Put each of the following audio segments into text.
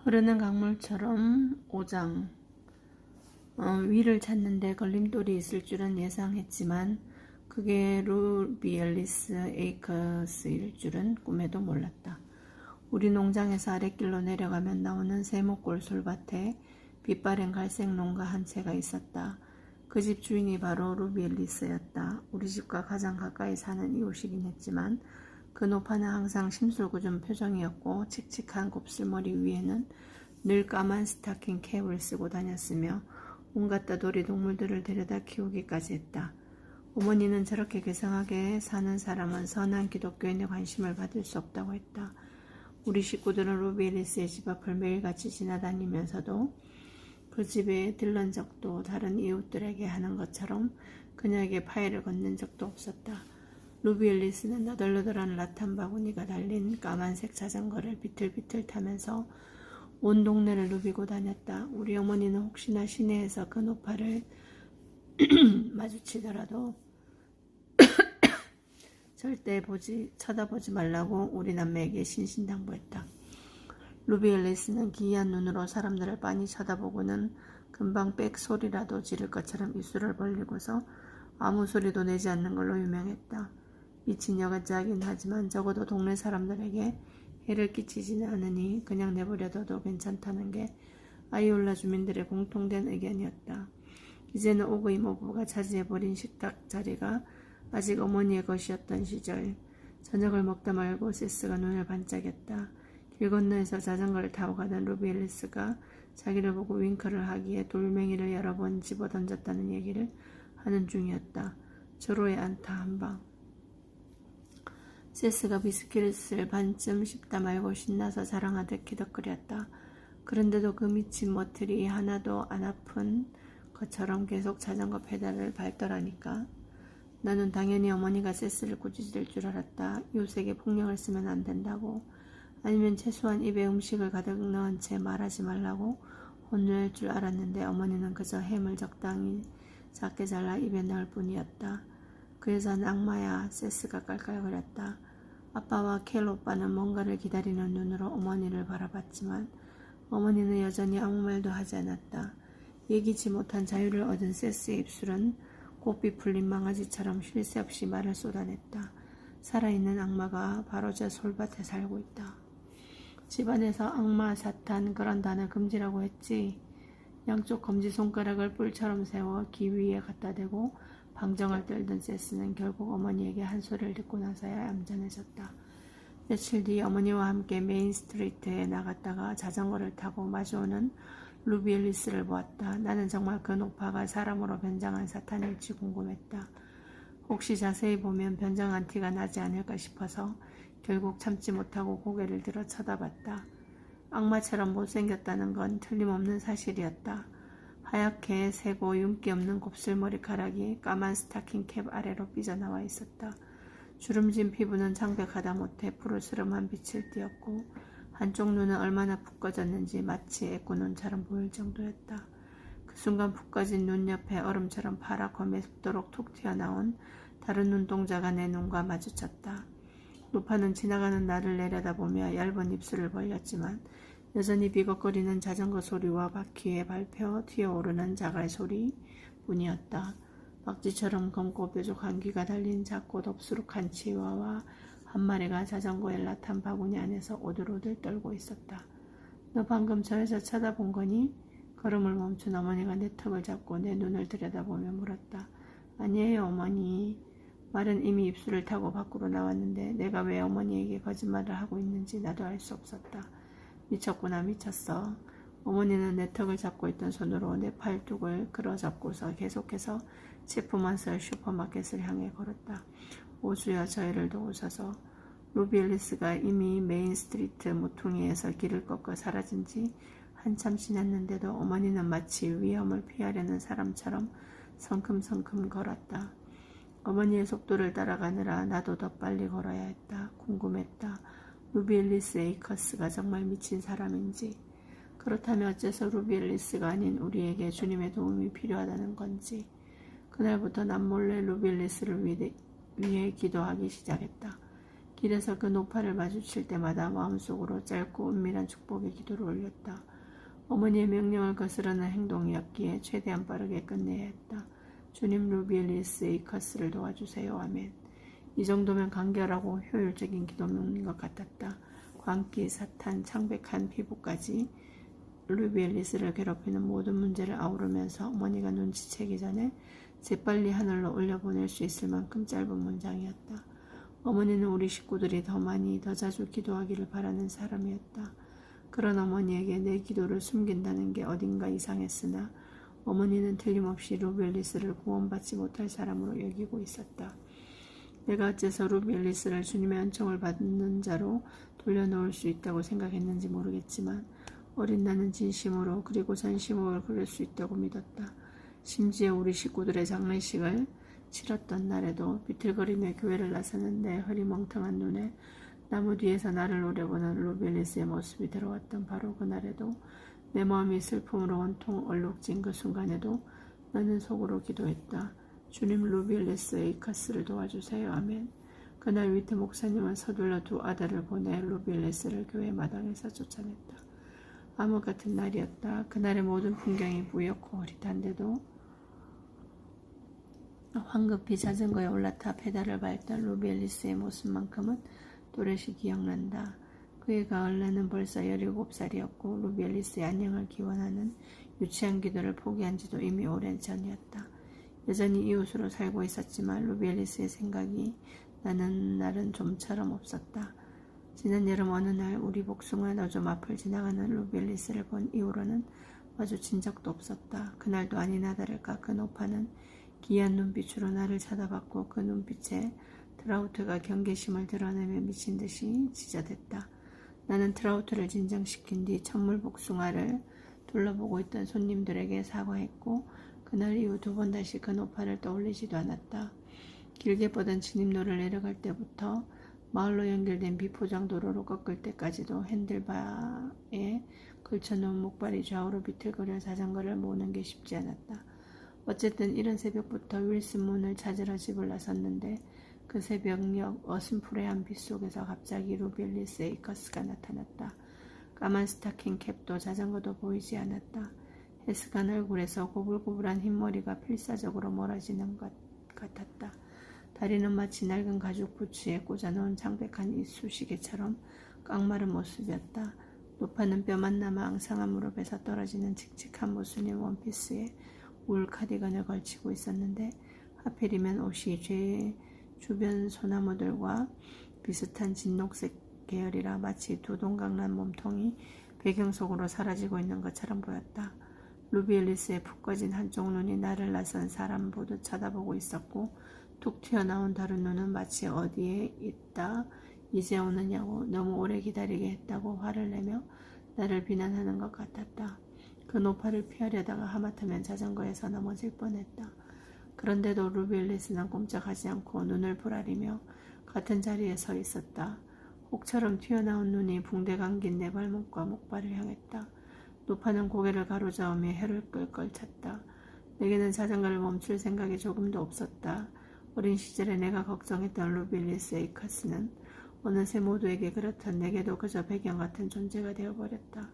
흐르는 강물처럼 5장. 위를 찾는데 걸림돌이 있을 줄은 예상했지만 그게 루비 앨리스 에이커스일 줄은 꿈에도 몰랐다. 우리 농장에서 아랫길로 내려가면 나오는 세모골 솔밭에 빛바랜 갈색 농가 한 채가 있었다. 그 집 주인이 바로 루비 앨리스였다. 우리 집과 가장 가까이 사는 이웃이긴 했지만 그 노파는 항상 심술궂은 표정이었고 칙칙한 곱슬머리 위에는 늘 까만 스타킹 캡을 쓰고 다녔으며 온갖 따돌이 동물들을 데려다 키우기까지 했다. 어머니는 저렇게 괴상하게 사는 사람은 선한 기독교인의 관심을 받을 수 없다고 했다. 우리 식구들은 루비 앨리스의 집 앞을 매일같이 지나다니면서도 그 집에 들른 적도 다른 이웃들에게 하는 것처럼 그녀에게 파이를 건넨 적도 없었다. 루비 앨리스는 너덜너덜한 라탄 바구니가 달린 까만색 자전거를 비틀비틀 타면서 온 동네를 누비고 다녔다. 우리 어머니는 혹시나 시내에서 그 노파를 마주치더라도 절대 쳐다보지 말라고 우리 남매에게 신신당부했다. 루비 앨리스는 기이한 눈으로 사람들을 빤히 쳐다보고는 금방 빽 소리라도 지를 것처럼 입술을 벌리고서 아무 소리도 내지 않는 걸로 유명했다. 미친 여자긴 하지만 적어도 동네 사람들에게 해를 끼치지는 않으니 그냥 내버려둬도 괜찮다는 게 아이올라 주민들의 공통된 의견이었다. 이제는 오그 이모부가 차지해버린 식탁 자리가 아직 어머니의 것이었던 시절, 저녁을 먹다 말고 세스가 눈을 반짝였다. 길 건너에서 자전거를 타고 가던 루비 앨리스가 자기를 보고 윙크를 하기에 돌멩이를 여러 번 집어던졌다는 얘기를 하는 중이었다. 절호의 안타 한 방. 세스가 비스킷을 반쯤 씹다 말고 신나서 자랑하듯 기덕거렸다. 그런데도 그 미친 머틀이 하나도 안 아픈 것처럼 계속 자전거 페달을 밟더라니까. 나는 당연히 어머니가 세스를 꾸짖을 줄 알았다. 이웃에게 폭력을 쓰면 안 된다고, 아니면 최소한 입에 음식을 가득 넣은 채 말하지 말라고 혼낼 줄 알았는데 어머니는 그저 햄을 적당히 작게 잘라 입에 넣을 뿐이었다. 그 여자는 악마야, 세스가 깔깔거렸다. 아빠와 켈 오빠는 뭔가를 기다리는 눈으로 어머니를 바라봤지만 어머니는 여전히 아무 말도 하지 않았다. 예기치 못한 자유를 얻은 세스의 입술은 곱비 풀린 망아지처럼 쉴 새 없이 말을 쏟아냈다. 살아있는 악마가 바로 저 솔밭에 살고 있다. 집안에서 악마, 사탄 그런 단어 금지라고 했지. 양쪽 검지손가락을 뿔처럼 세워 귀 위에 갖다 대고 방정을 떨던 세스는 결국 어머니에게 한 소리를 듣고 나서야 얌전해졌다. 며칠 뒤 어머니와 함께 메인 스트리트에 나갔다가 자전거를 타고 마주오는 루비 앨리스를 보았다. 나는 정말 그 노파가 사람으로 변장한 사탄일지 궁금했다. 혹시 자세히 보면 변장한 티가 나지 않을까 싶어서 결국 참지 못하고 고개를 들어 쳐다봤다. 악마처럼 못생겼다는 건 틀림없는 사실이었다. 하얗게 새고 윤기 없는 곱슬머리카락이 까만 스타킹 캡 아래로 삐져나와 있었다. 주름진 피부는 창백하다 못해 푸르스름한 빛을 띠었고 한쪽 눈은 얼마나 푹 꺼졌는지 마치 애꾸눈처럼 보일 정도였다. 그 순간 푹 꺼진 눈 옆에 얼음처럼 파랗고 맵도록 툭 튀어나온 다른 눈동자가 내 눈과 마주쳤다. 노파는 지나가는 나를 내려다보며 얇은 입술을 벌렸지만 여전히 비걱거리는 자전거 소리와 바퀴에 밟혀 튀어오르는 자갈 소리 뿐이었다. 박쥐처럼 검고 뾰족한 귀가 달린 작고 덥수룩한 치와와 한 마리가 자전거의 라탄 바구니 안에서 오들오들 떨고 있었다. 너 방금 저 여자 쳐다본 거니? 걸음을 멈춘 어머니가 내 턱을 잡고 내 눈을 들여다보며 물었다. 아니에요, 어머니. 말은 이미 입술을 타고 밖으로 나왔는데 내가 왜 어머니에게 거짓말을 하고 있는지 나도 알 수 없었다. 미쳤구나, 미쳤어. 어머니는 내 턱을 잡고 있던 손으로 내 팔뚝을 끌어잡고서 계속해서 체프먼슬 슈퍼마켓을 향해 걸었다. 오수여 저희를 도우셔서. 루비 앨리스가 이미 메인 스트리트 모퉁이에서 길을 꺾어 사라진 지 한참 지났는데도 어머니는 마치 위험을 피하려는 사람처럼 성큼성큼 걸었다. 어머니의 속도를 따라가느라 나도 더 빨리 걸어야 했다. 궁금했다. 루비 앨리스 에이커스가 정말 미친 사람인지, 그렇다면 어째서 루비 앨리스가 아닌 우리에게 주님의 도움이 필요하다는 건지. 그날부터 난 몰래 루비 앨리스를 위해 기도하기 시작했다. 길에서 그 노파를 마주칠 때마다 마음속으로 짧고 은밀한 축복의 기도를 올렸다. 어머니의 명령을 거스르는 행동이었기에 최대한 빠르게 끝내야 했다. 주님, 루비 앨리스 에이커스를 도와주세요. 아멘. 이 정도면 간결하고 효율적인 기도명인 것 같았다. 광기, 사탄, 창백한 피부까지 루비 앨리스를 괴롭히는 모든 문제를 아우르면서 어머니가 눈치채기 전에 재빨리 하늘로 올려보낼 수 있을 만큼 짧은 문장이었다. 어머니는 우리 식구들이 더 많이 더 자주 기도하기를 바라는 사람이었다. 그런 어머니에게 내 기도를 숨긴다는 게 어딘가 이상했으나 어머니는 틀림없이 루비 앨리스를 구원받지 못할 사람으로 여기고 있었다. 내가 어째서 루비 앨리스를 주님의 은총을 받는 자로 돌려놓을 수 있다고 생각했는지 모르겠지만 어린 나는 진심으로 그리고 전심으로 그럴 수 있다고 믿었다. 심지어 우리 식구들의 장례식을 치렀던 날에도 비틀거리며 교회를 나섰는데 흐리멍텅한 눈에 나무 뒤에서 나를 노려보는 루비 앨리스의 모습이 들어왔던 바로 그날에도 내 마음이 슬픔으로 온통 얼룩진 그 순간에도 나는 속으로 기도했다. 주님, 루비 앨리스 에이커스를 도와주세요. 아멘. 그날 위트 목사님은 서둘러 두 아들을 보내 루비 앨리스를 교회 마당에서 쫓아냈다. 암흑 같은 날이었다. 그날의 모든 풍경이 뿌옇고 흐릿한데도 황급히 자전거에 올라타 페달을 밟던 루비 앨리스의 모습만큼은 또렷이 기억난다. 그의 가을 나는 벌써 17살이었고 루비 앨리스의 안녕을 기원하는 유치한 기도를 포기한 지도 이미 오랜 전이었다. 여전히 이웃으로 살고 있었지만 루비 앨리스의 생각이 나는 날은 좀처럼 없었다. 지난 여름 어느 날 우리 복숭아 너좀 앞을 지나가는 루비 앨리스를 본 이후로는 마주친 적도 없었다. 그날도 아니나 다를까 그 노파는 기이한 눈빛으로 나를 쳐다봤고 그 눈빛에 트라우트가 경계심을 드러내며 미친 듯이 지저댔다. 나는 트라우트를 진정시킨 뒤 천물 복숭아를 둘러보고 있던 손님들에게 사과했고 그날 이후 두 번 다시 그 노파를 떠올리지도 않았다. 길게 뻗은 진입로를 내려갈 때부터 마을로 연결된 비포장 도로로 꺾을 때까지도 핸들바에 걸쳐놓은 목발이 좌우로 비틀거려 자전거를 모으는 게 쉽지 않았다. 어쨌든 이른 새벽부터 윌슨 문을 찾으러 집을 나섰는데 그 새벽녘 어슴푸레한 빛 속에서 갑자기 루비 앨리스 에이커스가 나타났다. 까만 스타킹 캡도 자전거도 보이지 않았다. 헬스간 얼굴에서 고불고불한 흰머리가 필사적으로 몰아지는 것 같았다. 다리는 마치 낡은 가죽 부츠에 꽂아놓은 창백한 이쑤시개처럼 깡마른 모습이었다. 노파는 뼈만 남아 앙상한 무릎에서 떨어지는 칙칙한 모순인 원피스에 울 카디건을 걸치고 있었는데 하필이면 옷이 제 주변 소나무들과 비슷한 진녹색 계열이라 마치 두 동강난 몸통이 배경 속으로 사라지고 있는 것처럼 보였다. 루비 앨리스의 푹 꺼진 한쪽 눈이 나를 낯선 사람 보듯 쳐다보고 있었고 툭 튀어나온 다른 눈은 마치 어디에 있다 이제 오느냐고 너무 오래 기다리게 했다고 화를 내며 나를 비난하는 것 같았다. 그 노파를 피하려다가 하마터면 자전거에서 넘어질 뻔했다. 그런데도 루비 앨리스는 꼼짝하지 않고 눈을 부라리며 같은 자리에 서 있었다. 혹처럼 튀어나온 눈이 붕대 감긴 내 발목과 목발을 향했다. 노파는 고개를 가로저으며 혀를 끌끌 찼다. 내게는 자전거를 멈출 생각이 조금도 없었다. 어린 시절에 내가 걱정했던 루비 앨리스 에이커스는 어느새 모두에게 그렇듯 내게도 그저 배경 같은 존재가 되어버렸다.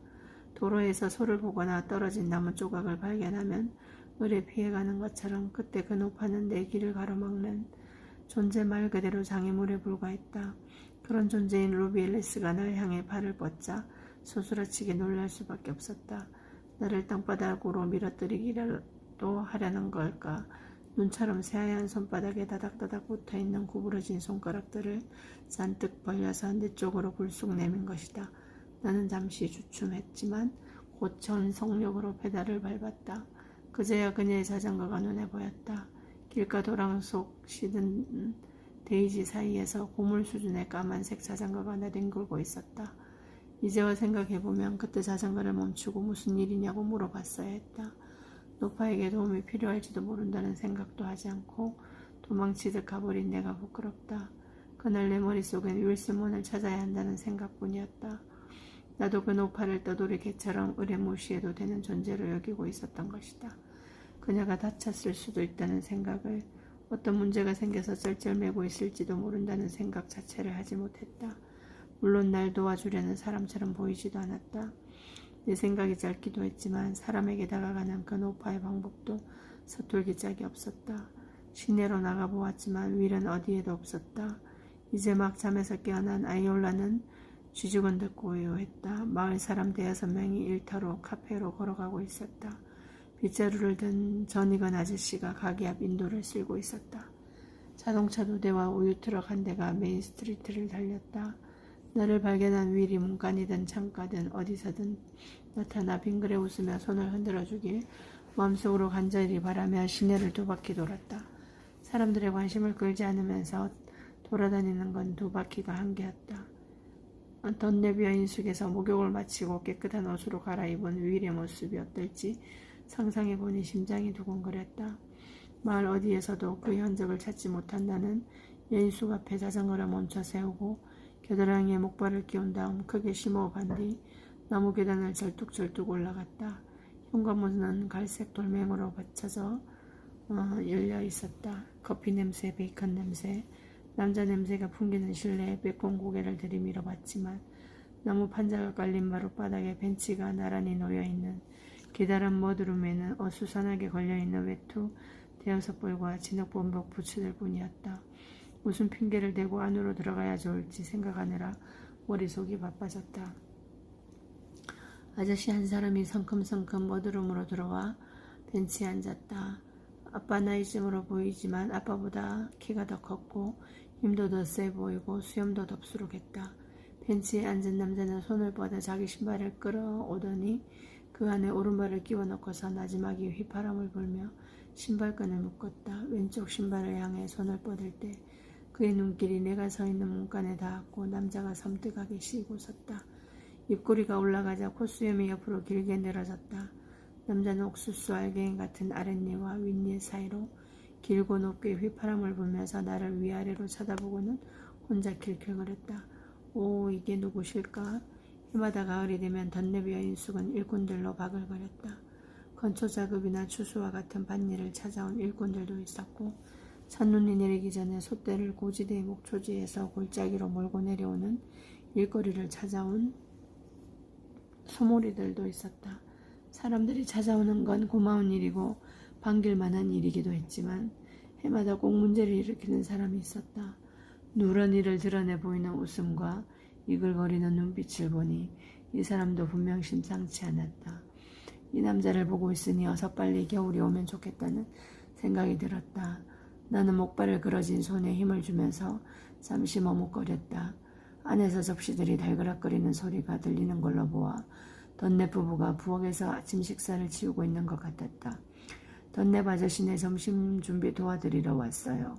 도로에서 소를 보거나 떨어진 나무 조각을 발견하면 을에 피해가는 것처럼 그때 그 노파는 내 길을 가로막는 존재 말 그대로 장애물에 불과했다. 그런 존재인 루비 앨리스가 날 향해 발을 뻗자 소스라치게 놀랄 수밖에 없었다. 나를 땅바닥으로 밀어뜨리기라도 하려는 걸까? 눈처럼 새하얀 손바닥에 다닥다닥 붙어있는 구부러진 손가락들을 잔뜩 벌려서 내 쪽으로 불쑥 내민 것이다. 나는 잠시 주춤했지만 곧 전속력으로 페달을 밟았다. 그제야 그녀의 자전거가 눈에 보였다. 길가 도랑 속 시든 데이지 사이에서 고물 수준의 까만색 자전거가 내뒹굴고 있었다. 이제와 생각해보면 그때 자전거를 멈추고 무슨 일이냐고 물어봤어야 했다. 노파에게 도움이 필요할지도 모른다는 생각도 하지 않고 도망치듯 가버린 내가 부끄럽다. 그날 내 머릿속엔 윌슨문을 찾아야 한다는 생각뿐이었다. 나도 그 노파를 떠돌이 개처럼 을에 무시해도 되는 존재로 여기고 있었던 것이다. 그녀가 다쳤을 수도 있다는 생각을 어떤 문제가 생겨서 쩔쩔매고 있을지도 모른다는 생각 자체를 하지 못했다. 물론 날 도와주려는 사람처럼 보이지도 않았다. 내 생각이 짧기도 했지만 사람에게 다가가는 그 노파의 방법도 서툴기 짝이 없었다. 시내로 나가보았지만 윌은 어디에도 없었다. 이제 막 잠에서 깨어난 아이올라는 쥐죽은 듯 고요했다. 마을 사람 5-6명이 일터로 카페로 걸어가고 있었다. 빗자루를 든 전 익은 아저씨가 가게 앞 인도를 쓸고 있었다. 자동차 2대와 우유트럭 1대가 메인 스트리트를 달렸다. 나를 발견한 윌이 문간이든 창가든 어디서든 나타나 빙그레 웃으며 손을 흔들어주길 마음속으로 간절히 바라며 시내를 2바퀴 돌았다. 사람들의 관심을 끌지 않으면서 돌아다니는 건 2바퀴가 한계였다. 덧내비 여인숙에서 목욕을 마치고 깨끗한 옷으로 갈아입은 윌의 모습이 어떨지 상상해보니 심장이 두근거렸다. 마을 어디에서도 그의 흔적을 찾지 못한 나는 여인숙 앞에 자전거를 멈춰 세우고 겨드랑이에 목발을 끼운 다음 크게 심호흡한 뒤 나무 계단을 절뚝절뚝 올라갔다. 현관문은 갈색 돌멩이로 받쳐져 열려 있었다. 커피 냄새, 베이컨 냄새, 남자 냄새가 풍기는 실내에 빼꼼 고개를 들이밀어 봤지만 나무 판자가 깔린 마룻바닥에 벤치가 나란히 놓여있는 기다란 머드룸에는 어수선하게 걸려있는 외투 5벌과 진흙범벅 부츠들 뿐이었다. 무슨 핑계를 대고 안으로 들어가야 좋을지 생각하느라 머릿속이 바빠졌다. 아저씨 한 사람이 성큼성큼 머드룸으로 들어와 벤치에 앉았다. 아빠 나이쯤으로 보이지만 아빠보다 키가 더 컸고 힘도 더 세 보이고 수염도 덥수룩했다. 벤치에 앉은 남자는 손을 뻗어 자기 신발을 끌어오더니 그 안에 오른발을 끼워 넣고서 나지막이 휘파람을 불며 신발끈을 묶었다. 왼쪽 신발을 향해 손을 뻗을 때 그의 눈길이 내가 서 있는 문간에 닿았고 남자가 섬뜩하게 쉬고 섰다. 입꼬리가 올라가자 콧수염이 옆으로 길게 늘어졌다. 남자는 옥수수 알갱이 같은 아랫니와 윗니 사이로 길고 높게 휘파람을 불면서 나를 위아래로 쳐다보고는 혼자 킬킬거렸다. 오, 이게 누구실까? 해마다 가을이 되면 덧내비 여인숙은 일꾼들로 바글거렸다. 건초작업이나 추수와 같은 밭일을 찾아온 일꾼들도 있었고 첫눈이 내리기 전에 솥대를 고지대의 목초지에서 골짜기로 몰고 내려오는 일거리를 찾아온 소몰이들도 있었다. 사람들이 찾아오는 건 고마운 일이고 반길만한 일이기도 했지만 해마다 꼭 문제를 일으키는 사람이 있었다. 누런 이를 드러내 보이는 웃음과 이글거리는 눈빛을 보니 이 사람도 분명 심상치 않았다. 이 남자를 보고 있으니 어서 빨리 겨울이 오면 좋겠다는 생각이 들었다. 나는 목발을 그러진 손에 힘을 주면서 잠시 머뭇거렸다. 안에서 접시들이 달그락거리는 소리가 들리는 걸로 보아 덧내 부부가 부엌에서 아침 식사를 치우고 있는 것 같았다. 덧내 아저씨네 점심 준비 도와드리러 왔어요.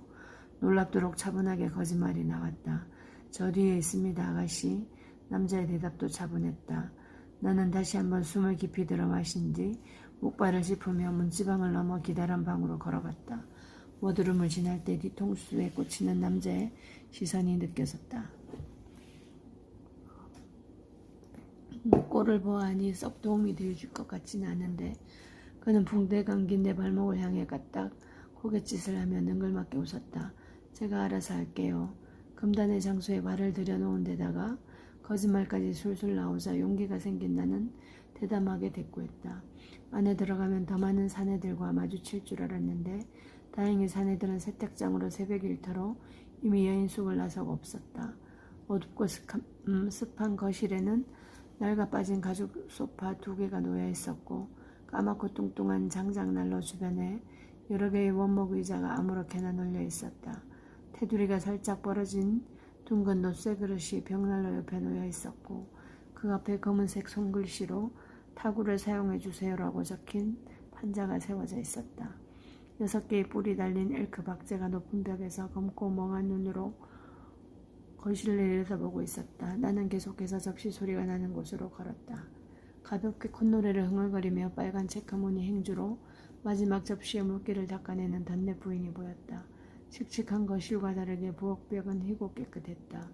놀랍도록 차분하게 거짓말이 나왔다. 저 뒤에 있습니다, 아가씨. 남자의 대답도 차분했다. 나는 다시 한번 숨을 깊이 들어 마신 뒤 목발을 짚으며 문지방을 넘어 기다란 방으로 걸어갔다. 머드룸을 지날 때 뒤통수에 꽂히는 남자의 시선이 느껴졌다. 꼴을 보아하니 썩 도움이 될 것 같지는 않은데 그는 붕대 감긴 내 발목을 향해 까딱 고갯짓을 하며 능글맞게 웃었다. 제가 알아서 할게요. 금단의 장소에 발을 들여놓은 데다가 거짓말까지 술술 나오자 용기가 생긴 나는 대담하게 대꾸했다. 안에 들어가면 더 많은 사내들과 마주칠 줄 알았는데 다행히 사내들은 세탁장으로 새벽 일터로 이미 여인숙을 나서고 없었다. 어둡고 습한 거실에는 낡아 빠진 가죽 소파 2개가 놓여 있었고 까맣고 뚱뚱한 장작난로 주변에 여러 개의 원목 의자가 아무렇게나 널려 있었다. 테두리가 살짝 벌어진 둥근 놋쇠 그릇이 벽난로 옆에 놓여 있었고 그 앞에 검은색 손글씨로 타구를 사용해 주세요라고 적힌 판자가 세워져 있었다. 6개의 뿔이 달린 엘크 박제가 높은 벽에서 검고 멍한 눈으로 거실을 내려다보고 있었다. 나는 계속해서 접시 소리가 나는 곳으로 걸었다. 가볍게 콧노래를 흥얼거리며 빨간 체크무늬 행주로 마지막 접시의 물기를 닦아내는 덧내 부인이 보였다. 칙칙한 거실과 다르게 부엌벽은 희고 깨끗했다.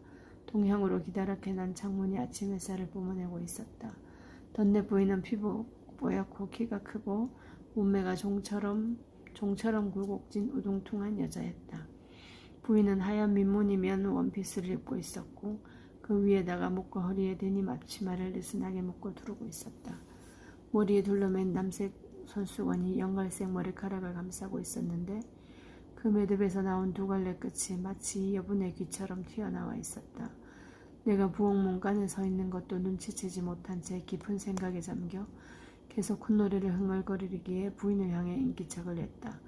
동향으로 기다랗게 난 창문이 아침 햇살을 뿜어내고 있었다. 덧내 부인은 피부 뽀얗고 키가 크고 몸매가 종처럼 종처럼 굴곡진 우둥퉁한 여자였다. 부인은 하얀 민무늬면 원피스를 입고 있었고 그 위에다가 목과 허리에 데님 앞치마를 느슨하게 묶고 두르고 있었다. 머리에 둘러맨 남색 손수건이 연갈색 머리카락을 감싸고 있었는데 그 매듭에서 나온 두 갈래 끝이 마치 여분의 귀처럼 튀어나와 있었다. 내가 부엌 문간에 서 있는 것도 눈치채지 못한 채 깊은 생각에 잠겨 계속 콧노래를 흥얼거리기에 부인을 향해 인기척을 냈다.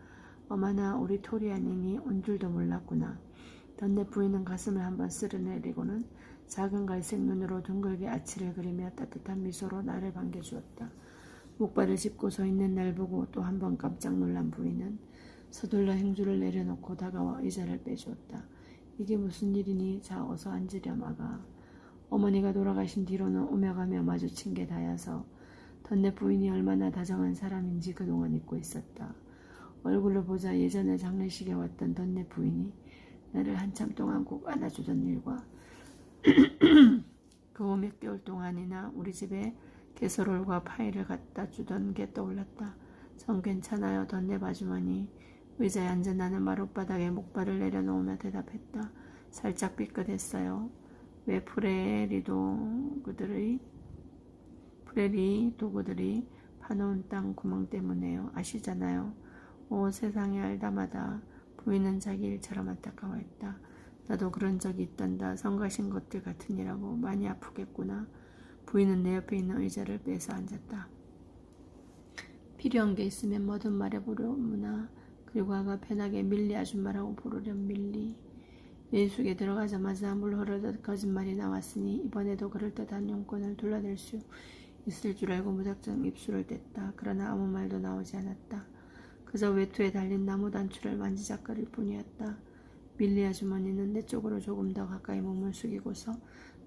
어머나 우리 토리아닌이 온 줄도 몰랐구나. 덧내 부인은 가슴을 한번 쓸어내리고는 작은 갈색 눈으로 둥글게 아치를 그리며 따뜻한 미소로 나를 반겨주었다. 목발을 짚고 서 있는 날 보고 또 한 번 깜짝 놀란 부인은 서둘러 행주를 내려놓고 다가와 의자를 빼주었다. 이게 무슨 일이니? 자 어서 앉으렴 아가. 어머니가 돌아가신 뒤로는 오며 가며 마주친 게 다여서 덧내 부인이 얼마나 다정한 사람인지 그동안 잊고 있었다. 얼굴을 보자 예전에 장례식에 왔던 덧내 부인이 나를 한참 동안 꼭 안아주던 일과 그 후 몇 개월 동안이나 우리 집에 개서롤과 파이를 갖다 주던 게 떠올랐다. 전 괜찮아요. 덧내 아주머니. 의자에 앉은 나는 마룻바닥에 목발을 내려놓으며 대답했다. 살짝 삐끗했어요. 왜 프레리 도구들이 파놓은 땅 구멍 때문에요. 아시잖아요. 오 세상에 알다마다. 부인은 자기 일처럼 안타까워했다. 나도 그런 적이 있단다. 성가신 것들 같으니라고. 많이 아프겠구나. 부인은 내 옆에 있는 의자를 빼서 앉았다. 필요한 게 있으면 뭐든 말해보려무나. 그리고 아가 편하게 밀리 아줌마라고 부르렴. 밀리. 민숙에 들어가자마자 물 흐르듯 거짓말이 나왔으니 이번에도 그럴듯한 용건을 둘러댈 수 있을 줄 알고 무작정 입술을 뗐다. 그러나 아무 말도 나오지 않았다. 그저 외투에 달린 나무 단추를 만지작거릴 뿐이었다. 밀리 아주머니는 내 쪽으로 조금 더 가까이 몸을 숙이고서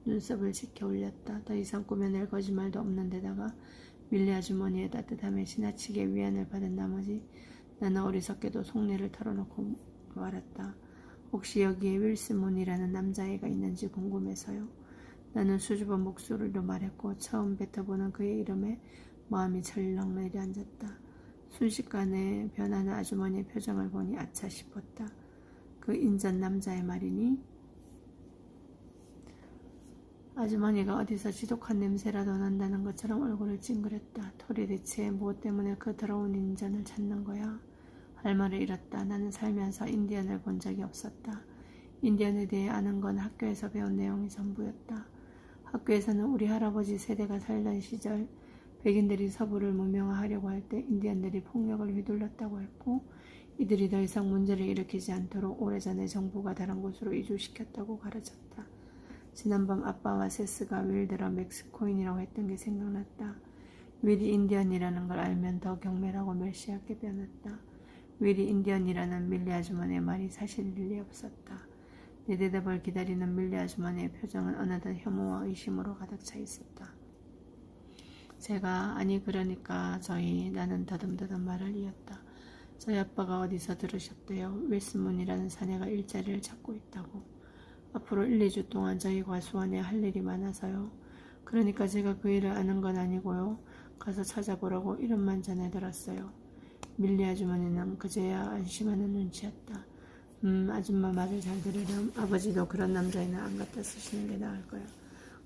눈썹을 지켜 올렸다. 더 이상 꾸며낼 거짓말도 없는 데다가 밀리 아주머니의 따뜻함에 지나치게 위안을 받은 나머지 나는 어리석게도 속내를 털어놓고 말았다. 혹시 여기에 윌슨 문이라는 남자애가 있는지 궁금해서요. 나는 수줍은 목소리로 말했고 처음 뱉어보는 그의 이름에 마음이 철렁 내려앉았다. 순식간에 변하는 아주머니의 표정을 보니 아차 싶었다. 그 인전 남자의 말이니? 아주머니가 어디서 지독한 냄새라도 난다는 것처럼 얼굴을 찡그렸다. 토리 대체 무엇 때문에 그 더러운 인전을 찾는 거야? 할 말을 잃었다. 나는 살면서 인디언을 본 적이 없었다. 인디언에 대해 아는 건 학교에서 배운 내용이 전부였다. 학교에서는 우리 할아버지 세대가 살던 시절 백인들이 서부를 문명화하려고 할 때 인디언들이 폭력을 휘둘렀다고 했고 이들이 더 이상 문제를 일으키지 않도록 오래전에 정부가 다른 곳으로 이주시켰다고 가르쳤다. 지난밤 아빠와 세스가 윌 들어 멕시코인이라고 했던 게 생각났다. 윌이 인디언이라는 걸 알면 더 경멸하고 멸시하게 변했다. 윌이 인디언이라는 밀리 아주머니의 말이 사실일 리 없었다. 내 대답을 기다리는 밀리 아주머니의 표정은 어느덧 혐오와 의심으로 가득 차 있었다. 제가 아니 그러니까 나는 더듬더듬 말을 이었다. 저희 아빠가 어디서 들으셨대요. 윌슨문이라는 사내가 일자리를 찾고 있다고. 앞으로 1, 2주 동안 저희 과수원에 할 일이 많아서요. 그러니까 제가 그 일을 아는 건 아니고요. 가서 찾아보라고 이름만 전해 들었어요. 밀리 아주머니는 그제야 안심하는 눈치였다. 아줌마 말을 잘 들으렴. 아버지도 그런 남자애는 안 갖다 쓰시는 게 나을 거야.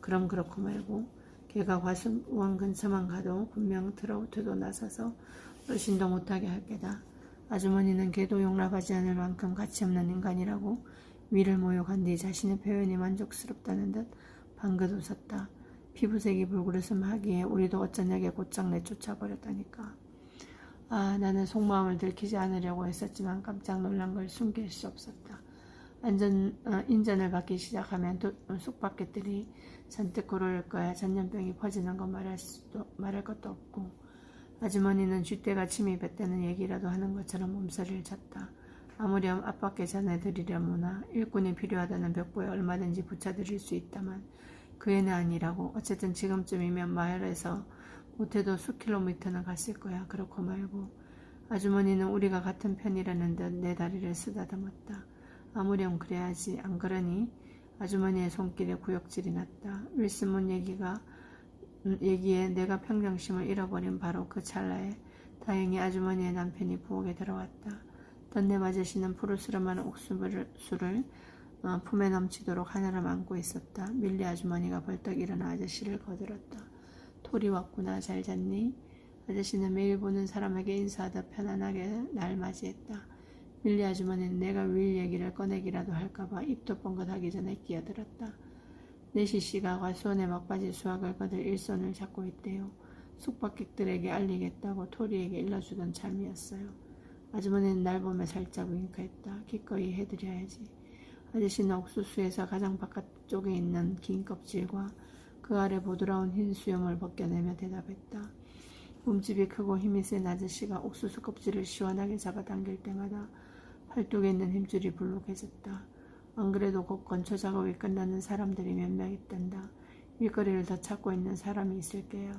그럼 그렇고 말고 걔가 과수원 근처만 가도 분명 트로트도 나서서 어신도 못하게 할 게다. 아주머니는 걔도 용납하지 않을 만큼 가치없는 인간이라고 위를 모욕한 뒤 자신의 표현이 만족스럽다는 듯 방긋 웃었다. 피부색이 불그릇음 하기에 우리도 어쩌냐게 곧장 내쫓아버렸다니까. 나는 속마음을 들키지 않으려고 했었지만 깜짝 놀란 걸 숨길 수 없었다. 인전을 받기 시작하면 쑥바퀴들이 잔뜩 고를 거야. 전염병이 퍼지는 건 말할 것도 없고. 아주머니는 쥐떼가 침이 뱉다는 얘기라도 하는 것처럼 몸서리를 쳤다. 아무렴 앞밖에 전해드리려무나 일꾼이 필요하다는 벽보에 얼마든지 붙여드릴 수 있다만 그 애는 아니라고. 어쨌든 지금쯤이면 마을에서 못해도 수킬로미터는 갔을 거야. 그렇고 말고. 아주머니는 우리가 같은 편이라는 듯 내 다리를 쓰다듬었다. 아무렴 그래야지. 안 그러니? 아주머니의 손길에 구역질이 났다. 윌슨문 얘기에 내가 평정심을 잃어버린 바로 그 찰나에 다행히 아주머니의 남편이 부엌에 들어왔다. 던냄 아저씨는 푸르스름한 옥수수를 품에 넘치도록 하나로 안고 있었다. 밀리 아주머니가 벌떡 일어나 아저씨를 거들었다. 토리 왔구나. 잘 잤니? 아저씨는 매일 보는 사람에게 인사하다 편안하게 날 맞이했다. 밀리 아주머니는 내가 윌 얘기를 꺼내기라도 할까봐 입도 뻥긋하기 전에 끼어들었다. 네시 씨가 과수원에 막바지 수확을 거둘 일손을 잡고 있대요. 숙박객들에게 알리겠다고 토리에게 일러주던 참이었어요. 아주머니는 날 보며 살짝 윙크했다. 기꺼이 해드려야지. 아저씨는 옥수수에서 가장 바깥쪽에 있는 긴 껍질과 그 아래 보드라운 흰 수염을 벗겨내며 대답했다. 몸집이 크고 힘이 센 아저씨가 옥수수 껍질을 시원하게 잡아당길 때마다 팔뚝에 있는 힘줄이 불룩해졌다. 안 그래도 곧 건초 작업이 끝나는 사람들이 몇 명 있단다. 일거리를 더 찾고 있는 사람이 있을 게야.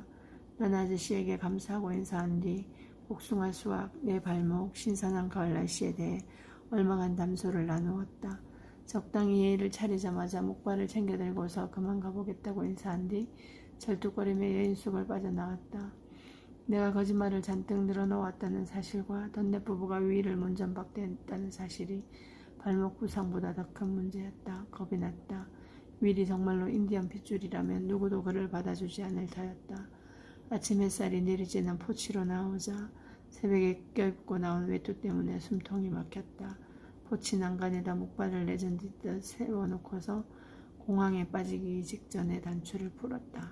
난 아저씨에게 감사하고 인사한 뒤 복숭아 수확, 내 발목, 신선한 가을 날씨에 대해 얼마간 담소를 나누었다. 적당히 예의를 차리자마자 목발을 챙겨들고서 그만 가보겠다고 인사한 뒤 절뚝거리며 여인 속을 빠져나갔다. 내가 거짓말을 잔뜩 늘어놓았다는 사실과 던넷 부부가 위를 문전박대했다는 사실이 발목 부상보다 더 큰 문제였다. 겁이 났다. 윌이 정말로 인디언 핏줄이라면 누구도 그를 받아주지 않을 터였다. 아침 햇살이 내리쬐는 포치로 나오자 새벽에 껴입고 나온 외투 때문에 숨통이 막혔다. 포치 난간에다 목발을 내전짓듯 세워놓고서 공항에 빠지기 직전에 단추를 풀었다.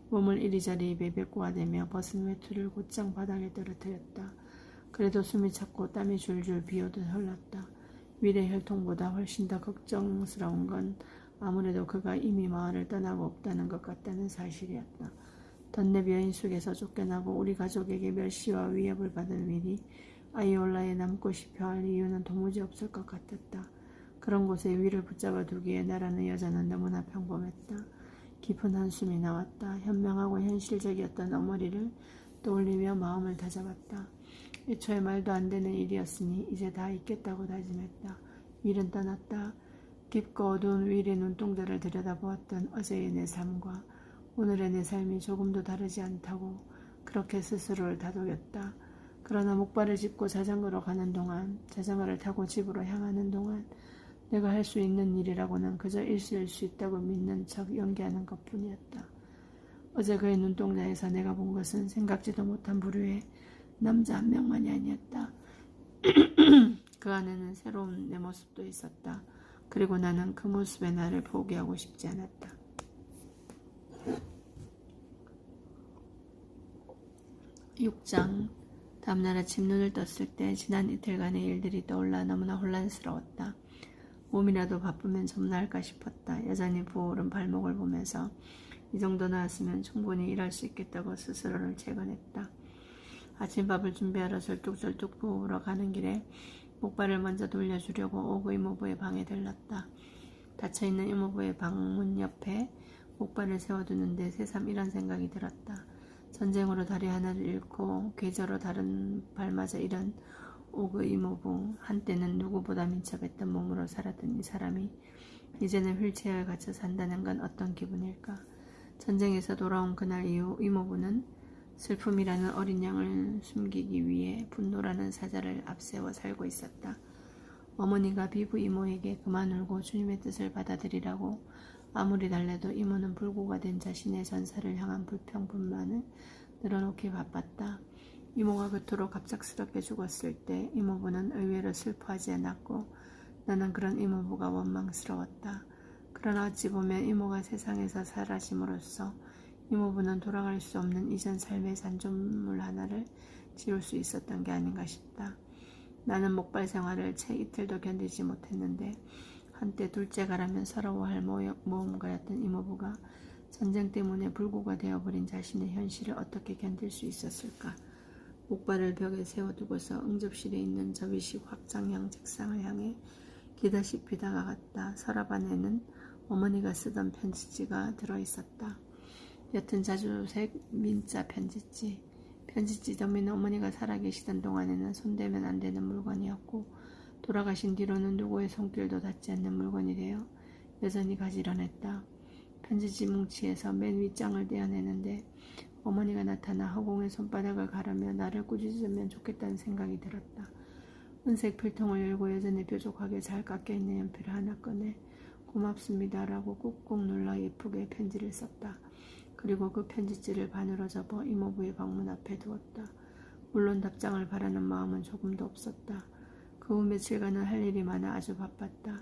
몸을 이리저리 베베꼬아 대며 벗은 외투를 곧장 바닥에 떨어뜨렸다. 그래도 숨이 찼고 땀이 줄줄 비오듯 흘렀다. 윌의 혈통보다 훨씬 더 걱정스러운 건 아무래도 그가 이미 마을을 떠나고 없다는 것 같다는 사실이었다. 던넵 여인 속에서 쫓겨나고 우리 가족에게 멸시와 위협을 받은 윌이 아이올라에 남고 싶어 할 이유는 도무지 없을 것 같았다. 그런 곳에 윌을 붙잡아 두기에 나라는 여자는 너무나 평범했다. 깊은 한숨이 나왔다. 현명하고 현실적이었던 어머니를 떠올리며 마음을 다잡았다. 애초에 말도 안 되는 일이었으니 이제 다 잊겠다고 다짐했다. 윌은 떠났다. 깊고 어두운 윌의 눈동자를 들여다보았던 어제의 내 삶과 오늘의 내 삶이 조금도 다르지 않다고 그렇게 스스로를 다독였다. 그러나 목발을 짚고 자전거로 가는 동안, 자전거를 타고 집으로 향하는 동안 내가 할 수 있는 일이라고는 그저 일시일 수 있다고 믿는 척 연기하는 것뿐이었다. 어제 그의 눈동자에서 내가 본 것은 생각지도 못한 부류의 남자 한 명만이 아니었다. 그 안에는 새로운 내 모습도 있었다. 그리고 나는 그 모습의 나를 포기하고 싶지 않았다. 6장. 다음날 아침 눈을 떴을 때 지난 이틀간의 일들이 떠올라 너무나 혼란스러웠다. 몸이라도 바쁘면 좀 나을까 싶었다. 여전히 부어오른 발목을 보면서 이 정도 나았으면 충분히 일할 수 있겠다고 스스로를 재건했다. 아침밥을 준비하러 절뚝절뚝 부엌으로 가는 길에 목발을 먼저 돌려주려고 오그 이모부의 방에 들렀다. 닫혀있는 이모부의 방문 옆에 목발을 세워두는데 새삼 이런 생각이 들었다. 전쟁으로 다리 하나를 잃고 계저로 다른 발마저 잃은 오그 이모부, 한때는 누구보다 민첩했던 몸으로 살았던 이 사람이 이제는 휠체어에 갇혀 산다는 건 어떤 기분일까? 전쟁에서 돌아온 그날 이후 이모부는 슬픔이라는 어린 양을 숨기기 위해 분노라는 사자를 앞세워 살고 있었다. 어머니가 비부 이모에게 그만 울고 주님의 뜻을 받아들이라고 아무리 달래도 이모는 불구가 된 자신의 전사를 향한 불평분만을 늘어놓기 바빴다. 이모가 그토록 갑작스럽게 죽었을 때 이모부는 의외로 슬퍼하지 않았고 나는 그런 이모부가 원망스러웠다. 그러나 어찌 보면 이모가 세상에서 사라짐으로써 이모부는 돌아갈 수 없는 이전 삶의 잔존물 하나를 지울 수 있었던 게 아닌가 싶다. 나는 목발 생활을 채 이틀도 견디지 못했는데 한때 둘째가라면 서러워할 모험가였던 이모부가 전쟁 때문에 불구가 되어버린 자신의 현실을 어떻게 견딜 수 있었을까? 목발을 벽에 세워두고서 응접실에 있는 접이식 확장형 책상을 향해 기다시피 다가갔다. 서랍 안에는 어머니가 쓰던 편지지가 들어있었다. 옅은 자주색 민자 편지지. 편지지 더미는 어머니가 살아계시던 동안에는 손대면 안 되는 물건이었고 돌아가신 뒤로는 누구의 손길도 닿지 않는 물건이 되어 여전히 가지런했다. 편지지 뭉치에서 맨 윗장을 떼어내는데 어머니가 나타나 허공에 손바닥을 가르며 나를 꾸짖으면 좋겠다는 생각이 들었다. 은색 필통을 열고 여전히 뾰족하게 잘 깎여있는 연필을 하나 꺼내 고맙습니다라고 꾹꾹 눌러 예쁘게 편지를 썼다. 그리고 그 편지지를 반으로 접어 이모부의 방문 앞에 두었다. 물론 답장을 바라는 마음은 조금도 없었다. 그 후 며칠간은 할 일이 많아 아주 바빴다.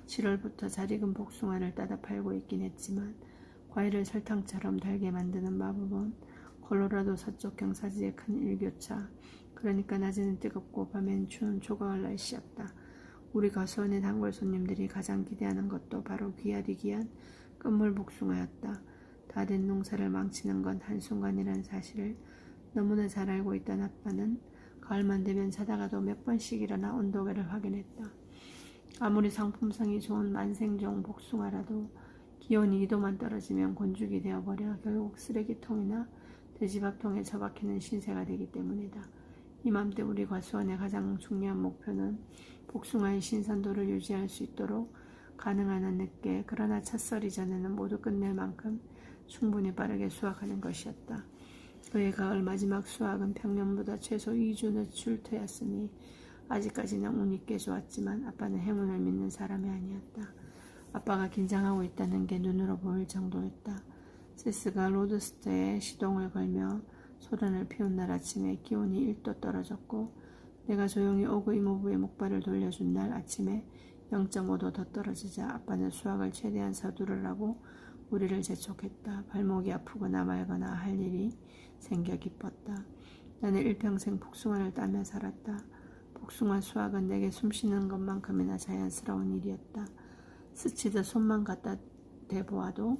7월부터 잘 익은 복숭아를 따다 팔고 있긴 했지만 과일을 설탕처럼 달게 만드는 마법은 콜로라도 서쪽 경사지의 큰 일교차, 그러니까 낮에는 뜨겁고 밤엔 추운 조가을 날씨였다. 우리 과수원의 단골 손님들이 가장 기대하는 것도 바로 귀하디 귀한 끝물 복숭아였다. 다 된 농사를 망치는 건 한순간이라는 사실을 너무나 잘 알고 있던 아빠는 가을만 되면 자다가도 몇 번씩 일어나 온도계를 확인했다. 아무리 상품성이 좋은 만생종 복숭아라도 기온이 2도만 떨어지면 곤죽이 되어버려 결국 쓰레기통이나 돼지밥통에 처박히는 신세가 되기 때문이다. 이맘때 우리 과수원의 가장 중요한 목표는 복숭아의 신선도를 유지할 수 있도록 가능한 한 늦게, 그러나 찻설이 전에는 모두 끝낼 만큼 충분히 빠르게 수확하는 것이었다. 그의 가을 마지막 수확은 평년보다 최소 2주 늦출터였으니 아직까지는 운이 꽤 좋았지만 아빠는 행운을 믿는 사람이 아니었다. 아빠가 긴장하고 있다는 게 눈으로 보일 정도였다. 세스가 로드스터에 시동을 걸며 소란을 피운 날 아침에 기온이 1도 떨어졌고 내가 조용히 오그 이모부의 목발을 돌려준 날 아침에 0.5도 더 떨어지자 아빠는 수확을 최대한 서두르라고 우리를 재촉했다. 발목이 아프거나 말거나 할 일이 생겨 기뻤다. 나는 일평생 복숭아를 따며 살았다. 복숭아 수확은 내게 숨쉬는 것만큼이나 자연스러운 일이었다. 스치듯 손만 갖다 대보아도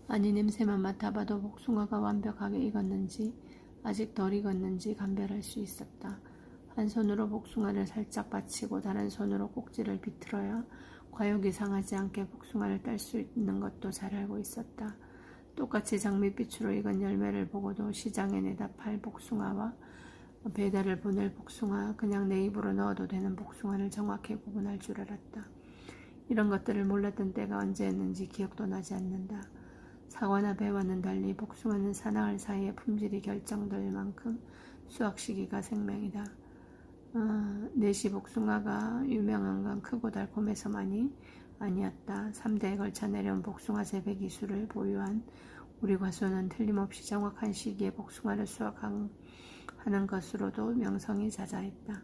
아니 냄새만 맡아봐도 복숭아가 완벽하게 익었는지 아직 덜 익었는지 감별할 수 있었다. 한 손으로 복숭아를 살짝 받치고 다른 손으로 꼭지를 비틀어야 과육이 상하지 않게 복숭아를 딸 수 있는 것도 잘 알고 있었다. 똑같이 장밋빛으로 익은 열매를 보고도 시장에 내다 팔 복숭아와 배달을 보낼 복숭아, 그냥 내 입으로 넣어도 되는 복숭아를 정확히 구분할 줄 알았다. 이런 것들을 몰랐던 때가 언제였는지 기억도 나지 않는다. 사과나 배와는 달리 복숭아는 사나흘 사이에 품질이 결정될 만큼 수확 시기가 생명이다. 내시 복숭아가 유명한 건 크고 달콤해서만이 아니었다. 3대에 걸쳐 내려온 복숭아 재배 기술을 보유한 우리 과수는 틀림없이 정확한 시기에 복숭아를 수확하는 것으로도 명성이 자자했다.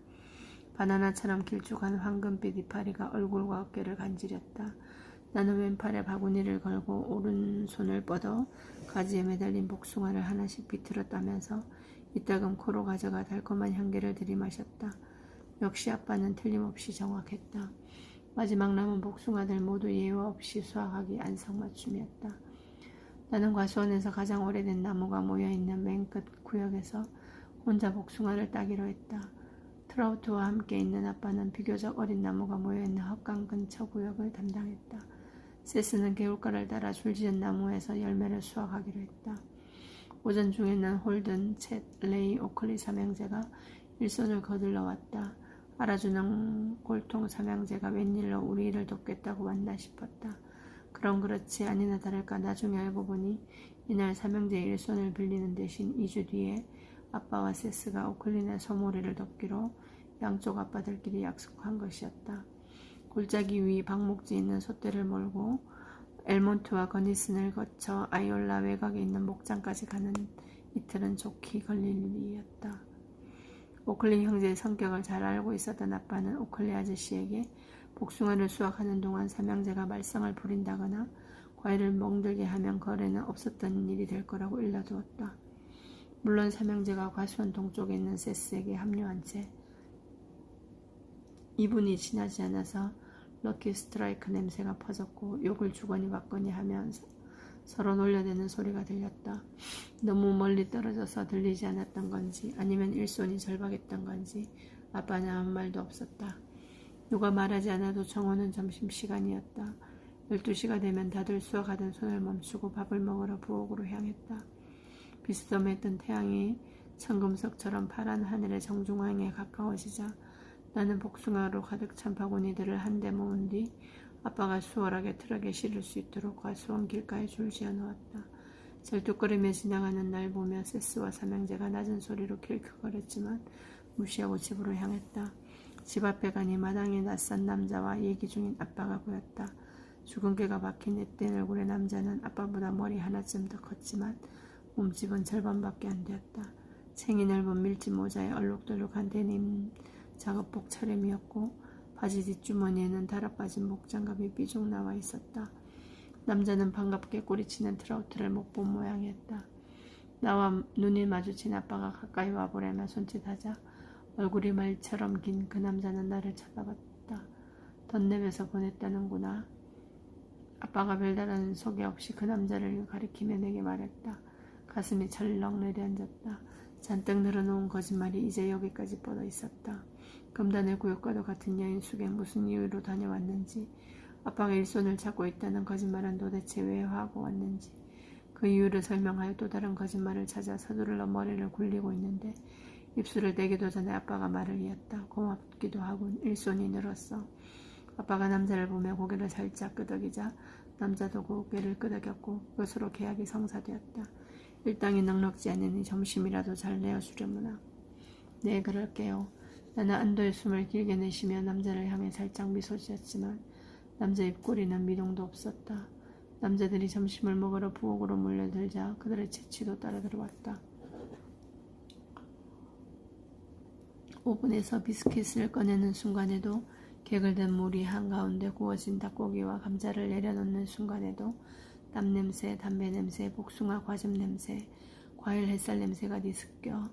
바나나처럼 길쭉한 황금빛 이파리가 얼굴과 어깨를 간지렸다. 나는 왼팔에 바구니를 걸고 오른손을 뻗어 가지에 매달린 복숭아를 하나씩 비틀었다면서 이따금 코로 가져가 달콤한 향기를 들이마셨다. 역시 아빠는 틀림없이 정확했다. 마지막 남은 복숭아들 모두 예외 없이 수확하기 안성맞춤이었다. 나는 과수원에서 가장 오래된 나무가 모여있는 맨 끝 구역에서 혼자 복숭아를 따기로 했다. 트라우트와 함께 있는 아빠는 비교적 어린 나무가 모여있는 헛강 근처 구역을 담당했다. 세스는 개울가를 따라 줄지은 나무에서 열매를 수확하기로 했다. 오전 중에는 홀든, 챗, 레이, 오클리 삼형제가 일손을 거들러 왔다. 알아주는 골통 삼형제가 웬일로 우리 일을 돕겠다고 왔나 싶었다. 그럼 그렇지 아니나 다를까 나중에 알고 보니 이날 삼형제의 일손을 빌리는 대신 2주 뒤에 아빠와 세스가 오클린의 소모리를 돕기로 양쪽 아빠들끼리 약속한 것이었다. 골짜기 위 방목지 있는 솥대를 몰고 엘몬트와 거니슨을 거쳐 아이올라 외곽에 있는 목장까지 가는 이틀은 좋게 걸릴 일이었다. 오클리 형제의 성격을 잘 알고 있었던 아빠는 오클리 아저씨에게 복숭아를 수확하는 동안 삼형제가 말썽을 부린다거나 과일을 멍들게 하면 거래는 없었던 일이 될 거라고 일러두었다. 물론 삼형제가 과수원 동쪽에 있는 세스에게 합류한 채 2분이 지나지 않아서 럭키 스트라이크 냄새가 퍼졌고 욕을 주거니 받거니 하면서 서로 놀려대는 소리가 들렸다. 너무 멀리 떨어져서 들리지 않았던 건지 아니면 일손이 절박했던 건지 아빠는 아무 말도 없었다. 누가 말하지 않아도 정오는 점심시간이었다. 12시가 되면 다들 수확하던 손을 멈추고 밥을 먹으러 부엌으로 향했다. 비스듬했던 태양이 청금석처럼 파란 하늘의 정중앙에 가까워지자 나는 복숭아로 가득 찬 바구니들을 한데 모은 뒤 아빠가 수월하게 트럭에 실을 수 있도록 과수원 길가에 줄지어 놓았다. 절뚝거리며 지나가는 날 보며 세스와 삼형제가 낮은 소리로 킬크거렸지만 무시하고 집으로 향했다. 집 앞에 가니 마당에 낯선 남자와 얘기 중인 아빠가 보였다. 죽은 개가 박힌 앳된 얼굴의 남자는 아빠보다 머리 하나쯤 더 컸지만 몸집은 절반밖에 안 되었다. 챙이 넓은 밀짚 모자에 얼룩덜룩한 데님 작업복 차림이었고 바지 뒷주머니에는 달아빠진 목장갑이 삐죽 나와 있었다. 남자는 반갑게 꼬리치는 트로트를 못 본 모양이었다. 나와 눈이 마주친 아빠가 가까이 와보려며 손짓하자 얼굴이 말처럼 긴 그 남자는 나를 쳐다봤다. 덧내면서 보냈다는구나. 아빠가 별다른 소개 없이 그 남자를 가리키며 내게 말했다. 가슴이 철렁 내려앉았다. 잔뜩 늘어놓은 거짓말이 이제 여기까지 뻗어 있었다. 금단의 구역과도 같은 여인 숙에 무슨 이유로 다녀왔는지, 아빠가 일손을 찾고 있다는 거짓말은 도대체 왜 하고 왔는지, 그 이유를 설명하여 또 다른 거짓말을 찾아 서두르러 머리를 굴리고 있는데 입술을 대기도 전에 아빠가 말을 이었다. 고맙기도 하군. 일손이 늘었어. 아빠가 남자를 보며 고개를 살짝 끄덕이자 남자도 고개를 끄덕였고 그것으로 계약이 성사되었다. 일당이 넉넉지 않으니 점심이라도 잘 내어주려무나. 네, 그럴게요. 나는 안도의 숨을 길게 내쉬며 남자를 향해 살짝 미소 지었지만 남자 입꼬리는 미동도 없었다. 남자들이 점심을 먹으러 부엌으로 몰려들자 그들의 채취도 따라 들어왔다. 오븐에서 비스킷을 꺼내는 순간에도 개글된 물이 한가운데 구워진 닭고기와 감자를 내려놓는 순간에도 땀냄새, 담배냄새, 복숭아 과즙 냄새, 과일 햇살 냄새가 뒤섞여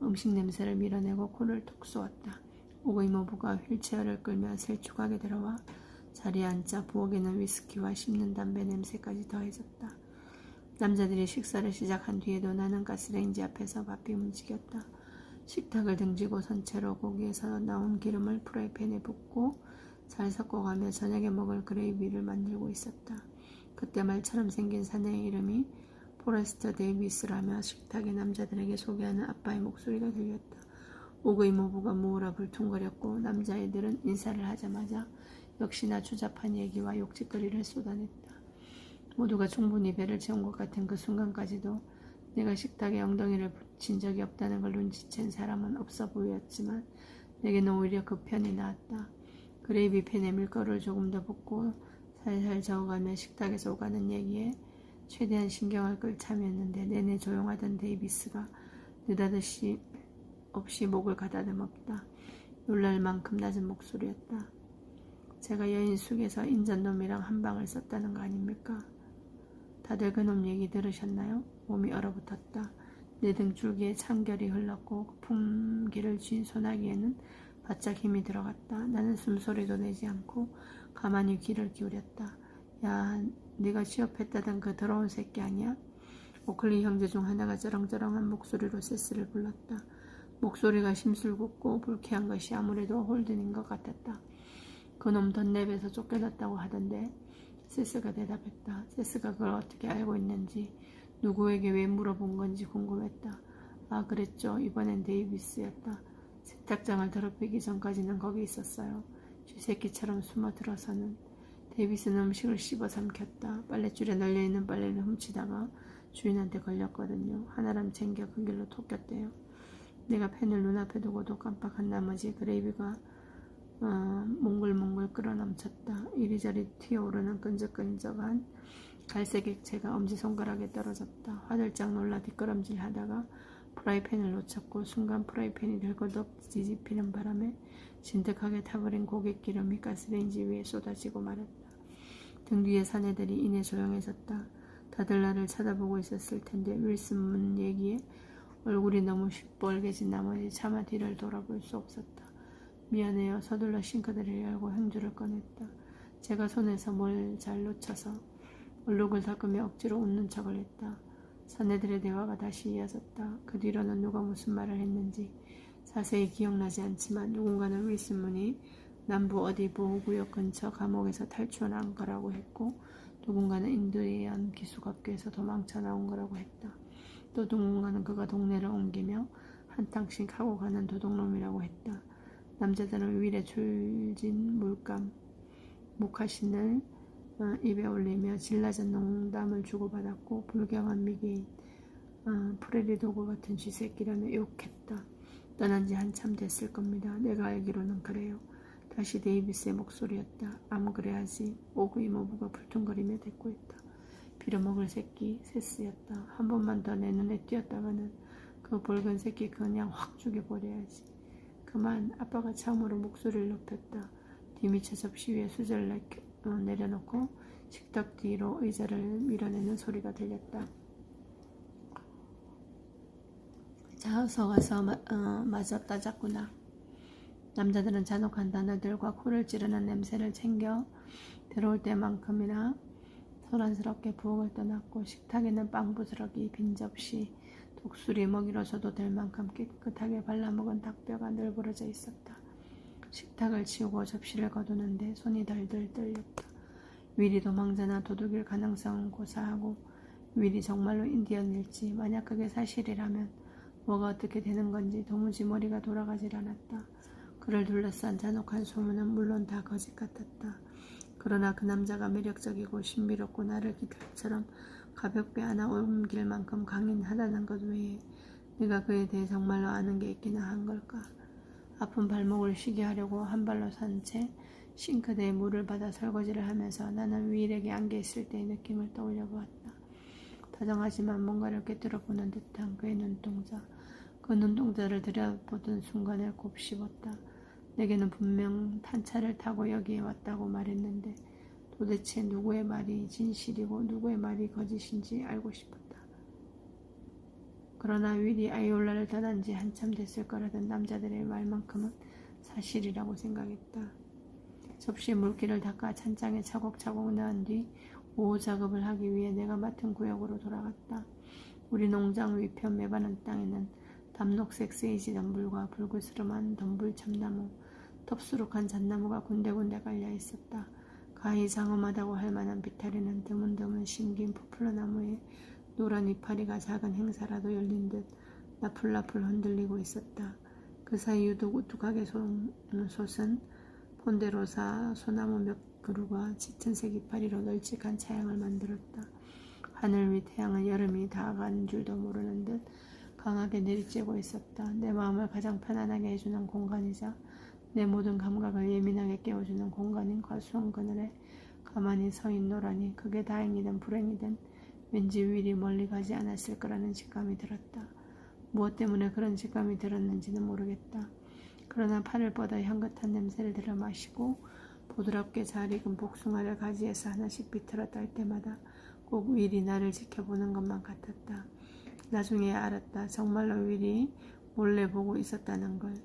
음식 냄새를 밀어내고 코를 톡 쏘았다. 오이모부가 휠체어를 끌며 셀쭉하게 들어와 자리에 앉자 부엌에는 위스키와 씹는 담배 냄새까지 더해졌다. 남자들이 식사를 시작한 뒤에도 나는 가스레인지 앞에서 바삐 움직였다. 식탁을 등지고 선채로 고기에서 나온 기름을 프라이팬에 붓고 잘 섞어가며 저녁에 먹을 그레이비를 만들고 있었다. 그때 말처럼 생긴 사내의 이름이 포레스터 데이비스라며 식탁의 남자들에게 소개하는 아빠의 목소리가 들렸다. 오그이모부가 무오라 불퉁거렸고 남자애들은 인사를 하자마자 역시나 추잡한 얘기와 욕짓거리를 쏟아냈다. 모두가 충분히 배를 채운 것 같은 그 순간까지도 내가 식탁에 엉덩이를 붙인 적이 없다는 걸 눈치챈 사람은 없어 보였지만 내게는 오히려 그 편이 나았다. 그레이비 팬에 밀가루를 조금 더 붓고 살살 저어가며 식탁에서 오가는 얘기에 최대한 신경을 끌 참이었는데 내내 조용하던 데이비스가 느닷없이 목을 가다듬었다. 놀랄 만큼 낮은 목소리였다. 제가 여인 숙에서 인전놈이랑 한 방을 썼다는 거 아닙니까? 다들 그놈 얘기 들으셨나요? 몸이 얼어붙었다. 내 등 줄기에 참결이 흘렀고 풍기를 쥔 소나기에는 바짝 힘이 들어갔다. 나는 숨소리도 내지 않고 가만히 귀를 기울였다. 야, 네가 취업했다던 그 더러운 새끼 아니야? 오클리 형제 중 하나가 저렁저렁한 목소리로 세스를 불렀다. 목소리가 심술궂고 불쾌한 것이 아무래도 홀든인 것 같았다. 그놈 덧랩에서 쫓겨났다고 하던데. 세스가 대답했다. 세스가 그걸 어떻게 알고 있는지, 누구에게 왜 물어본 건지 궁금했다. 아, 그랬죠. 이번엔 데이비스였다. 세탁장을 더럽히기 전까지는 거기 있었어요. 쥐새끼처럼 숨어들어서는. 데이비스는 음식을 씹어 삼켰다. 빨랫줄에 널려있는 빨래를 훔치다가 주인한테 걸렸거든요. 하나람 챙겨 그 길로 톡겼대요. 내가 펜을 눈앞에 두고도 깜빡한 나머지 그레이비가 몽글몽글 끌어넘쳤다. 이리저리 튀어오르는 끈적끈적한 갈색 액체가 엄지손가락에 떨어졌다. 화들짝 놀라 뒷걸음질하다가 프라이팬을 놓쳤고 순간 프라이팬이 들거덕 뒤집히는 바람에 진득하게 타버린 고갯기름이 가스레인지 위에 쏟아지고 말았다. 등 뒤에 사내들이 이내 조용해졌다. 다들 나를 쳐다보고 있었을 텐데 윌슨 얘기에 얼굴이 너무 시뻘개진 나머지 차마 뒤를 돌아볼 수 없었다. 미안해요. 서둘러 싱크대를 열고 행주를 꺼냈다. 제가 손에서 뭘 잘 놓쳐서 얼룩을 닦으며 억지로 웃는 척을 했다. 사내들의 대화가 다시 이어졌다. 그 뒤로는 누가 무슨 말을 했는지 자세히 기억나지 않지만 누군가는 윌슨문이 남부 어디 보호구역 근처 감옥에서 탈출한 거라고 했고 누군가는 인디언 기숙학교에서 도망쳐 나온 거라고 했다. 또 누군가는 그가 동네를 옮기며 한탕씩 하고 가는 도둑놈이라고 했다. 남자들은 윌의 줄진 물감, 목화신을 입에 올리며 질라진 농담을 주고받았고 불경한 미개인 프레리 도구 같은 쥐새끼라며 욕했다. 떠난 지 한참 됐을 겁니다. 내가 알기로는 그래요. 다시 데이비스의 목소리였다. 아무 그래야지. 오구 이모부가 불퉁거리며 대꾸했다. 빌어먹을 새끼 세스였다. 한 번만 더 내 눈에 띄었다가는 그 붉은 새끼 그냥 확 죽여버려야지. 그만. 아빠가 처음으로 목소리를 높였다. 뒤미처 접시 위에 수저를 내려놓고 식탁 뒤로 의자를 밀어내는 소리가 들렸다. 자, 어서 가서 마저 따졌구나. 남자들은 잔혹한 단어들과 코를 찌르는 냄새를 챙겨 들어올 때만큼이나 소란스럽게 부엌을 떠났고 식탁에는 빵 부스러기, 빈 접시, 독수리 먹이로 줘도 될 만큼 깨끗하게 발라먹은 닭뼈가 널브러져 있었다. 식탁을 치우고 접시를 거두는데 손이 덜덜 떨렸다. 윌이 도망자나 도둑일 가능성은 고사하고 윌이 정말로 인디언일지 만약 그게 사실이라면 뭐가 어떻게 되는 건지 도무지 머리가 돌아가질 않았다. 그를 둘러싼 잔혹한 소문은 물론 다 거짓 같았다. 그러나 그 남자가 매력적이고 신비롭고 나를 깃털처럼 가볍게 안아옮길 만큼 강인하다는 것 외에 내가 그에 대해 정말로 아는 게 있기나 한 걸까. 아픈 발목을 쉬게 하려고 한 발로 선 채 싱크대에 물을 받아 설거지를 하면서 나는 윌에게 안겨 있을 때의 느낌을 떠올려 보았다. 다정하지만 뭔가를 꿰뚫어보는 듯한 그의 눈동자. 그 눈동자를 들여보던 순간에 곱씹었다. 내게는 분명 탄차를 타고 여기에 왔다고 말했는데 도대체 누구의 말이 진실이고 누구의 말이 거짓인지 알고 싶었다. 그러나 윌이 아이올라를 떠난 지 한참 됐을 거라던 남자들의 말만큼은 사실이라고 생각했다. 접시에 물기를 닦아 찬장에 차곡차곡 넣은 뒤 오후 작업을 하기 위해 내가 맡은 구역으로 돌아갔다. 우리 농장 위편 매바는 땅에는 담록색 세이지 덤불과 불그스름한 덤불 참나무, 텁수룩한 잣나무가 군데군데 깔려 있었다. 가히 장엄하다고 할 만한 비탈이는 드문드문 심긴 포플러나무에 노란 이파리가 작은 행사라도 열린 듯 나풀나풀 흔들리고 있었다. 그 사이 유독 우뚝하게 솟은 폰데로사 소나무 몇 그루가 짙은색 이파리로 널찍한 차양을 만들었다. 하늘 위 태양은 여름이 다가간 줄도 모르는 듯 강하게 내리쬐고 있었다. 내 마음을 가장 편안하게 해주는 공간이자 내 모든 감각을 예민하게 깨워주는 공간인 과수원 그늘에 가만히 서 있노라니 그게 다행이든 불행이든 왠지 윌이 멀리 가지 않았을 거라는 직감이 들었다. 무엇 때문에 그런 직감이 들었는지는 모르겠다. 그러나 팔을 뻗어 향긋한 냄새를 들어 마시고 부드럽게 잘 익은 복숭아를 가지에서 하나씩 비틀어 딸 때마다 꼭 윌이 나를 지켜보는 것만 같았다. 나중에 알았다. 정말로 윌이 몰래 보고 있었다는 걸.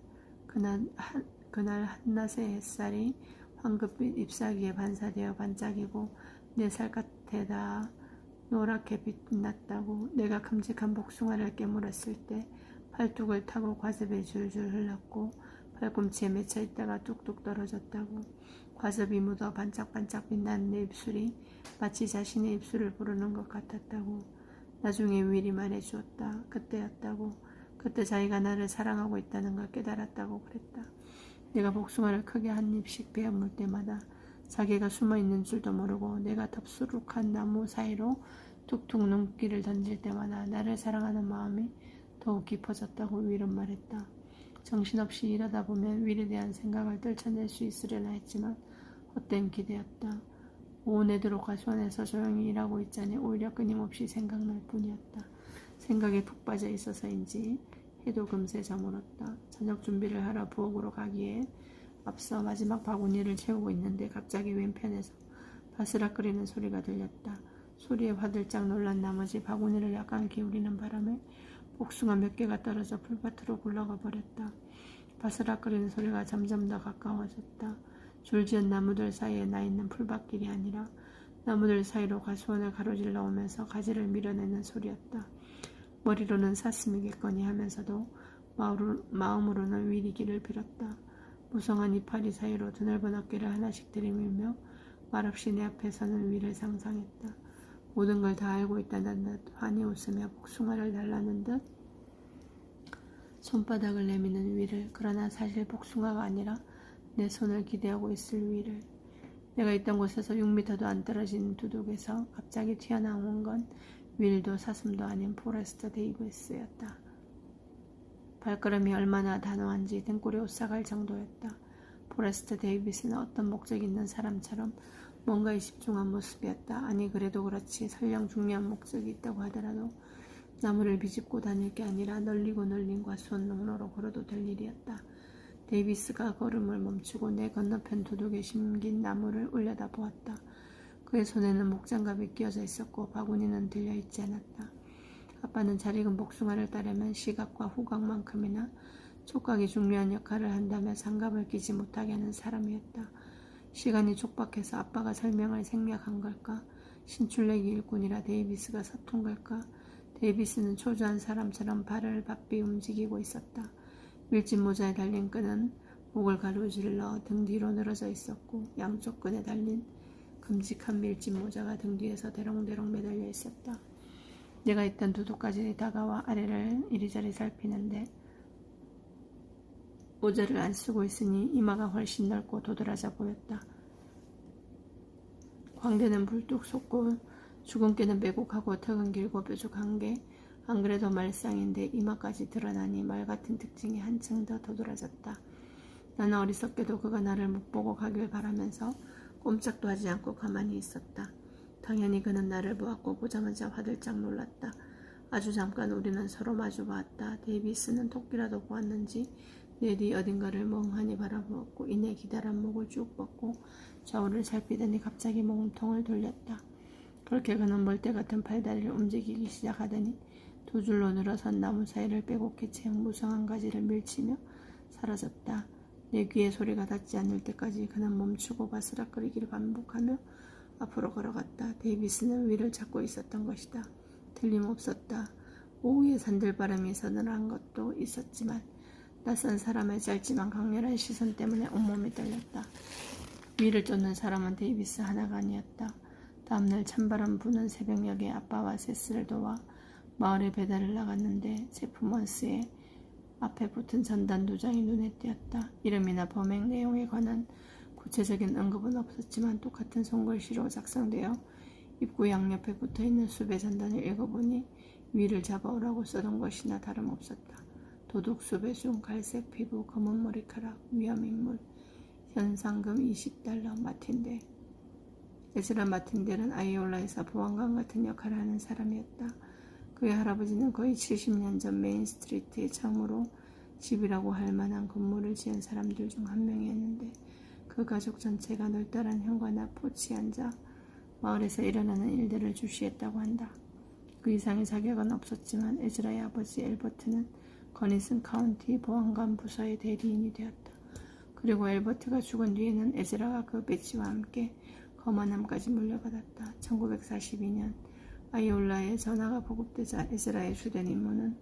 그날 한낮의 햇살이 황급빛 잎사귀에 반사되어 반짝이고 내 살갗에다 노랗게 빛났다고. 내가 큼직한 복숭아를 깨물었을 때 팔뚝을 타고 과즙이 줄줄 흘렀고 팔꿈치에 맺혀 있다가 뚝뚝 떨어졌다고. 과즙이 묻어 반짝반짝 빛나는 내 입술이 마치 자신의 입술을 부르는 것 같았다고. 나중에 윌이 말해주었다. 그때였다고. 그때 자기가 나를 사랑하고 있다는 걸 깨달았다고 그랬다. 내가 복숭아를 크게 한 입씩 베어물 때마다 자기가 숨어있는 줄도 모르고 내가 덥수룩한 나무 사이로 툭툭 눈길을 던질 때마다 나를 사랑하는 마음이 더욱 깊어졌다고 윌은 말했다. 정신없이 일하다 보면 윌에 대한 생각을 떨쳐낼 수 있으려나 했지만 헛된 기대였다. 오후 내도록 과수원에서 조용히 일하고 있자니 오히려 끊임없이 생각날 뿐이었다. 생각에 푹 빠져 있어서인지 해도 금세 저물었다. 저녁 준비를 하러 부엌으로 가기에 앞서 마지막 바구니를 채우고 있는데 갑자기 왼편에서 바스락거리는 소리가 들렸다. 소리에 화들짝 놀란 나머지 바구니를 약간 기울이는 바람에 복숭아 몇 개가 떨어져 풀밭으로 굴러가 버렸다. 바스락거리는 소리가 점점 더 가까워졌다. 줄지은 나무들 사이에 나 있는 풀밭길이 아니라 나무들 사이로 과수원을 가로질러 오면서 가지를 밀어내는 소리였다. 머리로는 사슴이겠거니 하면서도 마음으로는 윌이 길을 빌었다. 무성한 이파리 사이로 드넓은 어깨를 하나씩 들이밀며 말없이 내 앞에 서는 윌을 상상했다. 모든 걸 다 알고 있다는 듯 환히 웃으며 복숭아를 달라는 듯 손바닥을 내미는 윌을. 그러나 사실 복숭아가 아니라 내 손을 기대하고 있을 윌을. 내가 있던 곳에서 6미터도 안 떨어진 두둑에서 갑자기 튀어나온 건 윌도 사슴도 아닌 포레스터 데이비스였다. 발걸음이 얼마나 단호한지 등골이 오싹할 정도였다. 포레스터 데이비스는 어떤 목적 있는 사람처럼 뭔가에 집중한 모습이었다. 아니 그래도 그렇지 설령 중요한 목적이 있다고 하더라도 나무를 비집고 다닐 게 아니라 널리고 널린 과수원 농로로 걸어도 될 일이었다. 데이비스가 걸음을 멈추고 내 건너편 두둑에 심긴 나무를 올려다 보았다. 그의 손에는 목장갑이 끼어져 있었고 바구니는 들려있지 않았다. 아빠는 잘 익은 복숭아를 따려면 시각과 후각만큼이나 촉각이 중요한 역할을 한다며 장갑을 끼지 못하게 하는 사람이었다. 시간이 촉박해서 아빠가 설명을 생략한 걸까? 신출내기 일꾼이라 데이비스가 서툰 걸까? 데이비스는 초조한 사람처럼 발을 바삐 움직이고 있었다. 밀짚 모자에 달린 끈은 목을 가로질러 등 뒤로 늘어져 있었고 양쪽 끈에 달린 큼직한 밀짚 모자가 등 뒤에서 대롱대롱 매달려 있었다. 내가 있던 두둑까지 다가와 아래를 이리저리 살피는데 모자를 안 쓰고 있으니 이마가 훨씬 넓고 도드라져 보였다. 광대는 불뚝 솟고 주근깨는 빼곡하고 턱은 길고 뾰족한 게 안 그래도 말상인데 이마까지 드러나니 말 같은 특징이 한층 더 도드라졌다. 나는 어리석게도 그가 나를 못 보고 가길 바라면서 꼼짝도 하지 않고 가만히 있었다. 당연히 그는 나를 보았고 보자마자 화들짝 놀랐다. 아주 잠깐 우리는 서로 마주 보았다. 데이비스는 토끼라도 보았는지 내 뒤 어딘가를 멍하니 바라보았고 이내 기다란 목을 쭉 뻗고 좌우를 살피더니 갑자기 몸통을 돌렸다. 그렇게 그는 멀대 같은 팔다리를 움직이기 시작하더니 두 줄로 늘어선 나무 사이를 빼곡히 채운 무성한 가지를 밀치며 사라졌다. 내 귀에 소리가 닿지 않을 때까지 그는 멈추고 바스락거리기를 반복하며 앞으로 걸어갔다. 데이비스는 위를 잡고 있었던 것이다. 틀림없었다. 오후에 산들바람이 서늘한 것도 있었지만 낯선 사람의 짧지만 강렬한 시선 때문에 온몸이 떨렸다. 위를 쫓는 사람은 데이비스 하나가 아니었다. 다음날 찬바람 부는 새벽녘에 아빠와 세스를 도와 마을에 배달을 나갔는데 제프먼스의 앞에 붙은 전단 2장이 눈에 띄었다. 이름이나 범행 내용에 관한 구체적인 언급은 없었지만 똑같은 손글씨로 작성되어 입구 양옆에 붙어있는 수배 전단을 읽어보니 위를 잡아오라고 써둔 것이나 다름없었다. 도둑 수배 중 갈색 피부, 검은 머리카락, 위험인물, 현상금 $20 마틴델. 에즈라 마틴델은 아이올라에서 보안관 같은 역할을 하는 사람이었다. 그의 할아버지는 거의 70년 전 메인스트리트에 처음으로 집이라고 할 만한 건물을 지은 사람들 중 한 명이었는데 그 가족 전체가 널따란 현관앞 포치에 앉아 마을에서 일어나는 일들을 주시했다고 한다. 그 이상의 자격은 없었지만 에즈라의 아버지 엘버트는 거니슨 카운티 보안관 부서의 대리인이 되었다. 그리고 엘버트가 죽은 뒤에는 에즈라가 그 배지와 함께 거만함까지 물려받았다. 1942년 아이올라에 전화가 보급되자 에즈라의 주된 임무는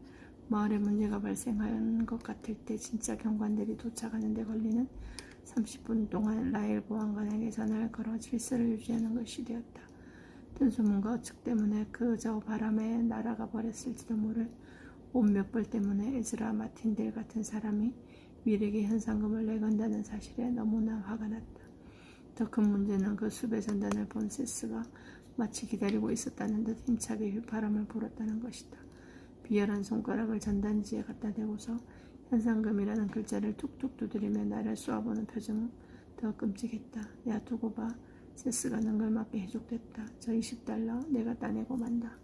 마을에 문제가 발생한 것 같을 때 진짜 경관들이 도착하는 데 걸리는 30분 동안 라일 보안관에게 전화를 걸어 질서를 유지하는 것이 되었다. 뜬 소문과 어측 때문에 그저 바람에 날아가 버렸을지도 모를 옷 몇 벌 때문에 에즈라 마틴델 같은 사람이 윌에게 현상금을 내건다는 사실에 너무나 화가 났다. 더 큰 문제는 그 수배 전단을 본 세스가 마치 기다리고 있었다는 듯 힘차게 휘파람을 불었다는 것이다. 비열한 손가락을 전단지에 갖다 대고서 현상금이라는 글자를 툭툭 두드리며 나를 쏘아보는 표정은 더 끔찍했다. 야 두고 봐. 세스가 능글맞게 해죽댔다. 저 $20 내가 따내고 만다.